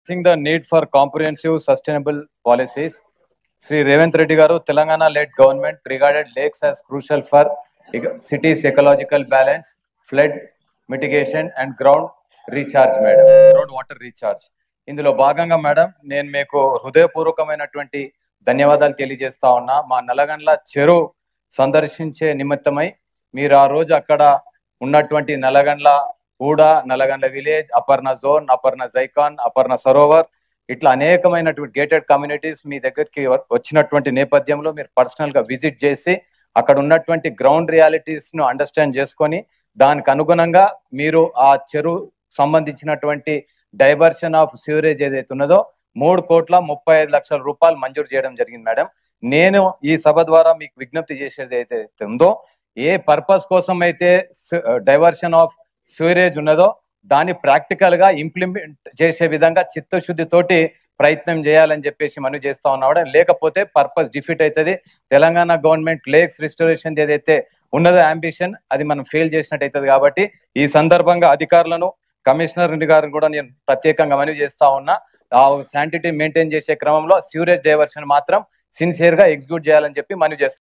Seeing the need for comprehensive sustainable policies, Sri Revanth Reddy garu Telangana-led government regarded lakes as crucial for cities' ecological balance, flood mitigation and ground recharge, madam. Ground water recharge. ఇందులో భాగంగా madam నేను మీకు హృదయపూర్వకమైనటువంటి ధన్యవాదాలు తెలియజేస్తా ఉన్నా. మా నల్లగండ్ల చెరువు సందర్శించే నిమిత్తమై మీరు ఆ రోజు అక్కడ ఉన్నటువంటి నల్లగండ్ల కూడా, నల్లగండ్ల విలేజ్, అపర్ణ జోన్, అపర్ణ జైకాన్, అపర్ణ సరోవర్ ఇట్లా అనేకమైనటువంటి గేటెడ్ కమ్యూనిటీస్ మీ దగ్గరికి వచ్చినటువంటి నేపథ్యంలో మీరు పర్సనల్ గా విజిట్ చేసి అక్కడ ఉన్నటువంటి గ్రౌండ్ రియాలిటీస్ ను అండర్స్టాండ్ చేసుకొని దానికి అనుగుణంగా మీరు ఆ చెరువు సంబంధించినటువంటి డైవర్షన్ ఆఫ్ సివరేజ్ ఏదైతే ఉన్నదో 3,35,00,000 రూపాయలు మంజూరు చేయడం జరిగింది మేడం. నేను ఈ సభ ద్వారా మీకు విజ్ఞప్తి చేసేది ఏదైతే ఉందో, ఏ పర్పస్ కోసం అయితే డైవర్షన్ ఆఫ్ సివరేజ్ ఉన్నదో దాన్ని ప్రాక్టికల్ గా ఇంప్లిమెంట్ చేసే విధంగా చిత్తశుద్ధి తోటి ప్రయత్నం చేయాలని చెప్పేసి మనం చేస్తా ఉన్నాం. లేకపోతే పర్పస్ డిఫీట్ అవుతుంది. తెలంగాణ గవర్నమెంట్ లేక్స్ రిస్టోరేషన్ ఏదైతే ఉన్నదో అంబిషన్, అది మనం ఫెయిల్ చేసినట్టు అవుతుంది. కాబట్టి ఈ సందర్భంగా అధికారులను, కమిషనర్ గారిని కూడా నేను ప్రత్యేకంగా మనవి చేస్తా ఉన్నా. ఆ శానిటీ మెయింటైన్ చేసే క్రమంలో సివరేజ్ డైవర్షన్ మాత్రం సిన్సియర్ గా ఎగ్జిక్యూట్ చేయాలని చెప్పి మనవి చేస్తాను.